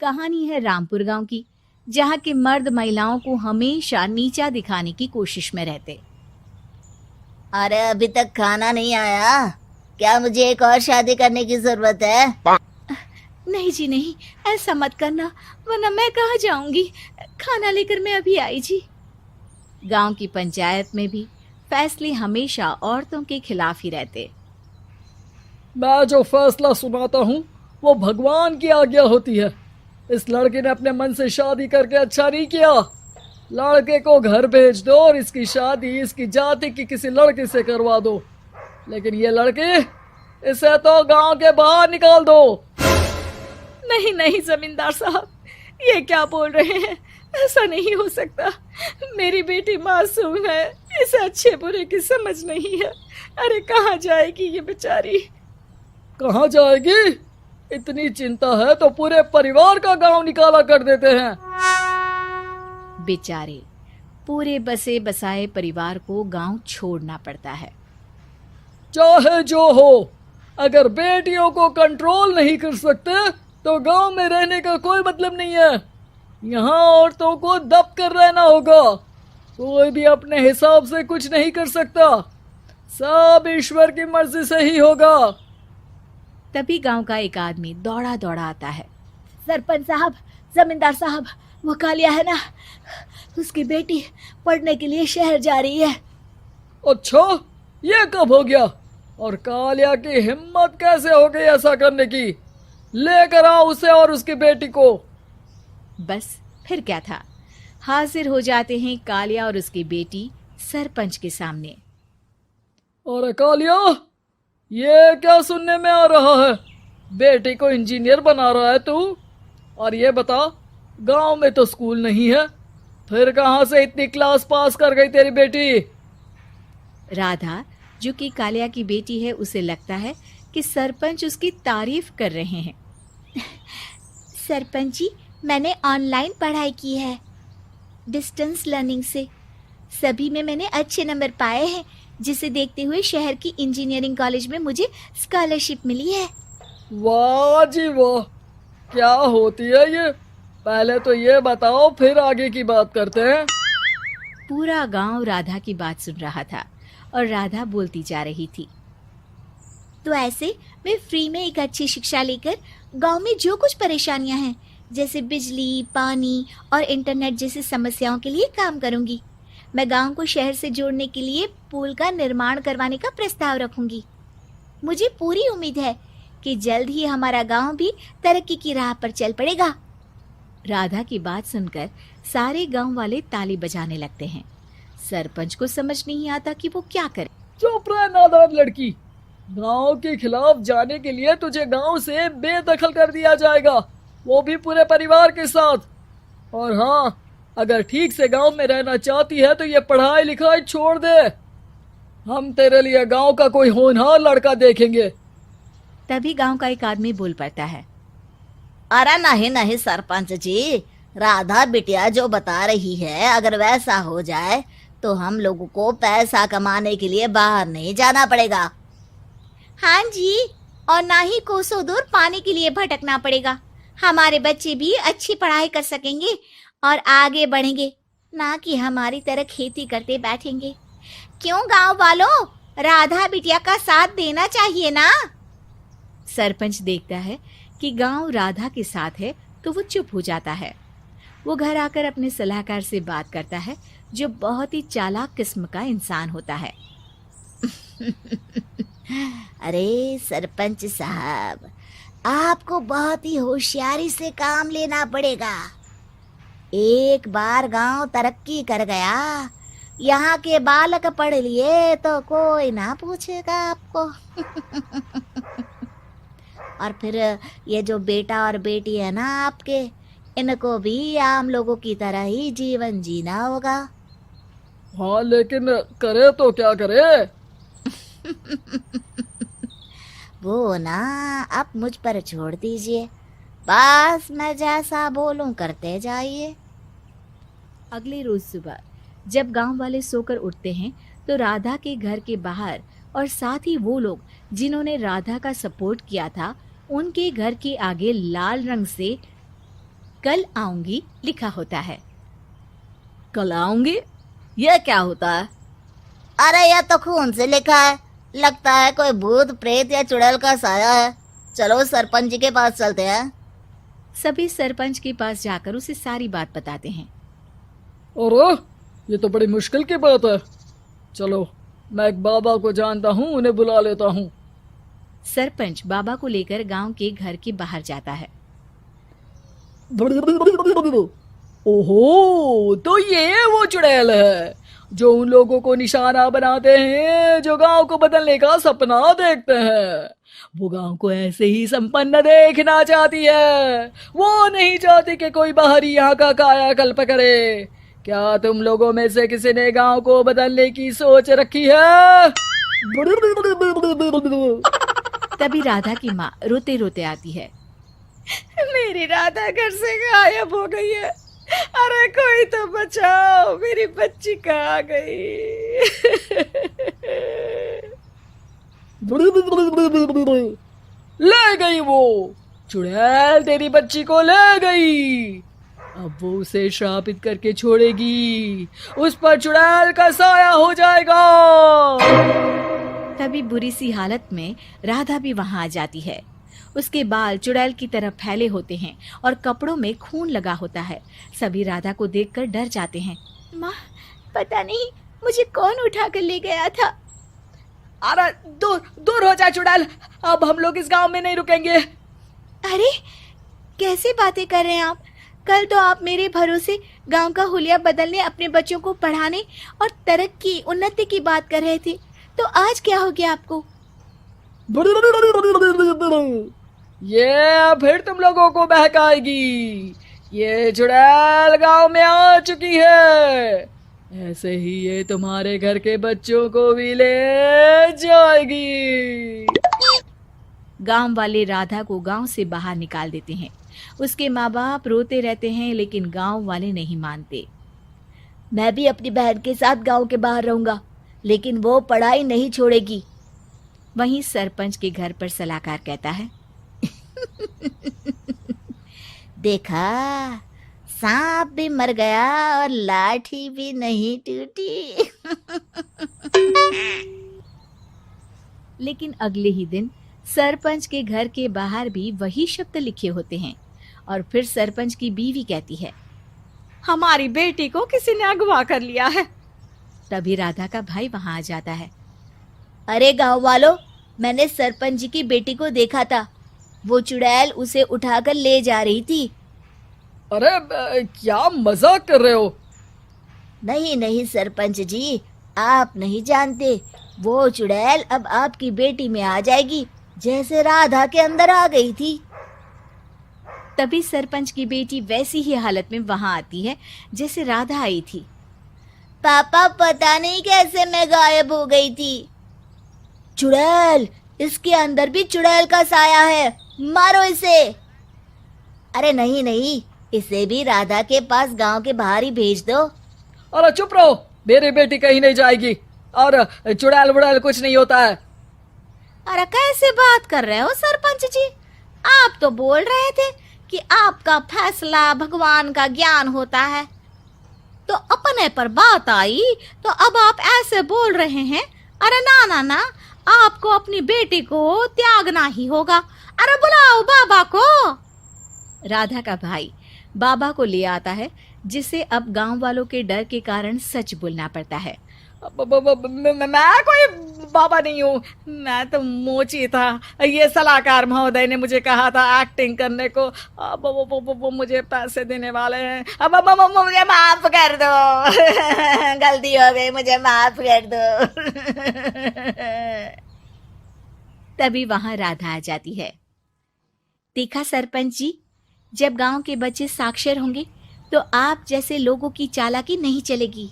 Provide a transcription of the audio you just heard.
कहानी है रामपुर गांव की, जहां के मर्द महिलाओं को हमेशा नीचा दिखाने की कोशिश में रहते। अरे अभी तक खाना नहीं आया क्या? मुझे एक और शादी करने की जरूरत है। नहीं जी नहीं, ऐसा मत करना, वरना मैं कहाँ जाऊंगी। खाना लेकर मैं अभी आई जी। गांव की पंचायत में भी फैसले हमेशा औरतों के खिलाफ ही रहते। मैं जो फैसला सुनाता हूँ वो भगवान की आज्ञा होती है। इस लड़के ने अपने मन से शादी करके अच्छा नहीं किया। लड़के को घर भेज दो और इसकी शादी इसकी जाति की किसी लड़के से करवा दो। लेकिन ये लड़की, इसे तो गांव के बाहर निकाल दो। नहीं नहीं जमींदार साहब, ये क्या बोल रहे हैं? ऐसा नहीं हो सकता। मेरी बेटी मासूम है, इसे अच्छे बुरे की समझ नहीं है। अरे कहाँ जाएगी ये बेचारी? कहाँ जाएगी? इतनी चिंता है तो पूरे परिवार का गांव निकाला कर देते हैं। बेचारे पूरे बसे बसाए परिवार को गांव छोड़ना पड़ता है। चाहे जो हो, अगर बेटियों को कंट्रोल नहीं कर सकते तो गांव में रहने का कोई मतलब नहीं है। यहाँ औरतों को दब कर रहना होगा। कोई भी अपने हिसाब से कुछ नहीं कर सकता, सब ईश्वर की मर्जी से ही होगा। तभी गांव का एक आदमी दौड़ा दौड़ा आता है। सरपंच साहब, जमींदार साहब, वो कालिया है ना, उसकी बेटी पढ़ने के लिए शहर जा रही है। अच्छा, ये कब हो गया? और कालिया की हिम्मत कैसे हो गई ऐसा करने की? लेकर आओ उसे और उसकी बेटी को। बस फिर क्या था, हाजिर हो जाते हैं कालिया और उसकी बेटी सरपंच के सामने। अरे कालिया, ये क्या सुनने में आ रहा है? बेटी को इंजीनियर बना रहा है तू? और ये बता, गांव में तो स्कूल नहीं है, फिर कहां से इतनी क्लास पास कर गई तेरी बेटी? राधा, जो कि कालिया की बेटी है, उसे लगता है कि सरपंच उसकी तारीफ कर रहे हैं। सरपंच जी, मैंने ऑनलाइन पढ़ाई की है, डिस्टेंस लर्निंग से। सभी में मैंने अच्छे नंबर पाए हैं, जिसे देखते हुए शहर की इंजीनियरिंग कॉलेज में मुझे स्कॉलरशिप मिली है। वाह जी वाह, क्या होती है ये? पहले तो ये बताओ, फिर आगे की बात करते हैं। पूरा गांव राधा की बात सुन रहा था और राधा बोलती जा रही थी। तो ऐसे मैं फ्री में एक अच्छी शिक्षा लेकर गांव में जो कुछ परेशानियां हैं, जैसे बिजली, पानी और इंटरनेट जैसी समस्याओं के लिए काम करूंगी। मैं गांव को शहर से जोड़ने के लिए पुल का निर्माण करवाने का प्रस्ताव रखूंगी। मुझे पूरी उम्मीद है कि जल्द ही हमारा गांव भी तरक्की की राह पर चल पड़ेगा। राधा की बात सुनकर सारे गांव वाले ताली बजाने लगते हैं। सरपंच को समझ नहीं आता कि वो क्या करे। चुप रह नादान लड़की, गांव के खिलाफ जाने के लिए तुझे गांव से बेदखल कर दिया जाएगा, वो भी पूरे परिवार के साथ। और हाँ, अगर ठीक से गांव में रहना चाहती है तो ये पढ़ाई लिखाई छोड़ दे। हम तेरे लिए गांव का कोई होनहार लड़का देखेंगे। तभी गांव का एक आदमी बोल पड़ता है। अरे नहीं नहीं सरपंच जी, राधा बिटिया जो बता रही है, अगर वैसा हो जाए तो हम लोगों को पैसा कमाने के लिए बाहर नहीं जाना पड़ेगा। हाँ जी, और ना ही कोसों दूर पानी के लिए भटकना पड़ेगा। हमारे बच्चे भी अच्छी पढ़ाई कर सकेंगे और आगे बढ़ेंगे, ना कि हमारी तरह खेती करते बैठेंगे। क्यों गांव वालों, राधा बिटिया का साथ देना चाहिए ना। सरपंच देखता है कि गांव राधा के साथ है तो वो चुप हो जाता है। वो घर आकर अपने सलाहकार से बात करता है, जो बहुत ही चालाक किस्म का इंसान होता है। अरे सरपंच साहब, आपको बहुत ही होशियारी से काम लेना पड़ेगा। एक बार गांव तरक्की कर गया, यहाँ के बालक पढ़ लिए तो कोई ना पूछेगा आपको। और फिर ये जो बेटा और बेटी है ना आपके, इनको भी आम लोगों की तरह ही जीवन जीना होगा। हाँ, लेकिन करे तो क्या करे? वो ना आप मुझ पर छोड़ दीजिए, बस मैं जैसा बोलूं करते जाइए। अगले रोज सुबह जब गांव वाले सोकर उठते हैं तो राधा के घर के बाहर और साथ ही वो लोग जिन्होंने राधा का सपोर्ट किया था, उनके घर के आगे लाल रंग से कल आऊंगी लिखा होता है। कल आऊंगी, यह क्या होता है? अरे यह तो खून से लिखा है, लगता है कोई भूत प्रेत या चुड़ैल का साया है। चलो सरपंच जी के पास चलते हैं। सभी सरपंच के पास जाकर उसे सारी बात बताते हैं। अरे ये तो बड़ी मुश्किल की बात है। चलो मैं एक बाबा को जानता हूँ, उन्हें बुला लेता हूँ। सरपंच बाबा को लेकर गांव के घर के बाहर जाता है। ओहो, तो ये वो चुड़ैल है जो उन लोगों को निशाना बनाते हैं जो गांव को बदलने का सपना देखते हैं। वो गांव को ऐसे ही संपन्न देखना चाहती है। वो नहीं चाहती कि कोई बाहरी यहाँ का कायाकल्प करे। क्या तुम लोगों में से किसी ने गांव को बदलने की सोच रखी है? तभी राधा की माँ रोते रोते आती है। मेरी राधा घर से गायब हो गई है। अरे कोई तो बचाओ, मेरी बच्ची कहाँ गई? ले गई वो चुड़ैल, तेरी बच्ची को ले गई। अब वो उसे श्रापित करके छोड़ेगी, उस पर चुड़ैल का साया हो जाएगा। तभी बुरी सी हालत में राधा भी वहां आ जाती है। उसके बाल चुड़ैल की तरह फैले होते हैं और कपड़ों में खून लगा होता है। सभी राधा को देखकर डर जाते हैं। माँ, पता नहीं मुझे कौन उठा कर ले गया था। अरे दूर दूर हो जा चुड़ैल, अब हम लोग इस गांव में नहीं रुकेंगे। अरे कैसे बातें कर रहे हैं आप? कल तो आप मेरे भरोसे गांव का हुलिया बदलने, अपने बच्चों को पढ़ाने और तरक्की उन्नति की बात कर रहे थे, तो आज क्या हो गया आपको? ये फिर तुम लोगों को बहकाएगी। ये चुड़ैल गांव में आ चुकी है, ऐसे ही ये तुम्हारे घर के बच्चों को भी ले जाएगी। गांव वाले राधा को गांव से बाहर निकाल देते हैं। उसके माँ बाप रोते रहते हैं, लेकिन गांव वाले नहीं मानते। मैं भी अपनी बहन के साथ गांव के बाहर रहूंगा, लेकिन वो पढ़ाई नहीं छोड़ेगी। वहीं सरपंच के घर पर सलाहकार कहता है। देखा, सांप भी मर गया और लाठी भी नहीं टूटी। लेकिन अगले ही दिन सरपंच के घर के बाहर भी वही शब्द लिखे होते हैं। और फिर सरपंच की बीवी कहती है, हमारी बेटी को किसी ने अगवा कर लिया है। तभी राधा का भाई वहां आ जाता है। अरे गांव वालों, मैंने सरपंच जी की बेटी को देखा था। वो चुड़ैल उसे उठाकर ले जा रही थी। अरे क्या मजाक कर रहे हो? नहीं नहीं सरपंच जी, आप नहीं जानते। वो चुड़ैल अब आपकी बेटी में आ जाएगी, जैसे राधा के अंदर आ गई थी। तभी सरपंच की बेटी वैसी ही हालत में वहां आती है जैसे राधा आई थी। पापा, पता नहीं कैसे मैं गायब हो गई थी। चुड़ैल, इसके अंदर भी चुड़ैल का साया है, मारो इसे। अरे नहीं नहीं, इसे भी राधा के पास गांव के बाहर ही भेज दो। अरे चुप रहो, मेरी बेटी कहीं नहीं जाएगी और चुड़ैल वुड़ैल कुछ नहीं होता है। अरे कैसे बात कर रहे हो सरपंच जी? आप तो बोल रहे थे कि आपका फैसला भगवान का ज्ञान होता है, तो अपने पर बात आई तो अब आप ऐसे बोल रहे हैं। अरे ना ना ना, आपको अपनी बेटी को त्यागना ही होगा। अरे बुलाओ बाबा को। राधा का भाई बाबा को ले आता है, जिसे अब गांव वालों के डर के कारण सच बोलना पड़ता है। मैं कोई बाबा नहीं हूँ, मैं तो मोची था। ये सलाहकार महोदय ने मुझे कहा था एक्टिंग करने को। अब वो मुझे पैसे देने वाले हैं। अब मुझे माफ कर दो। गलती हो गई, मुझे माफ कर दो। तभी वहां राधा आ जाती है। देखा सरपंच जी, जब गांव के बच्चे साक्षर होंगे तो आप जैसे लोगों की चालाकी नहीं चलेगी।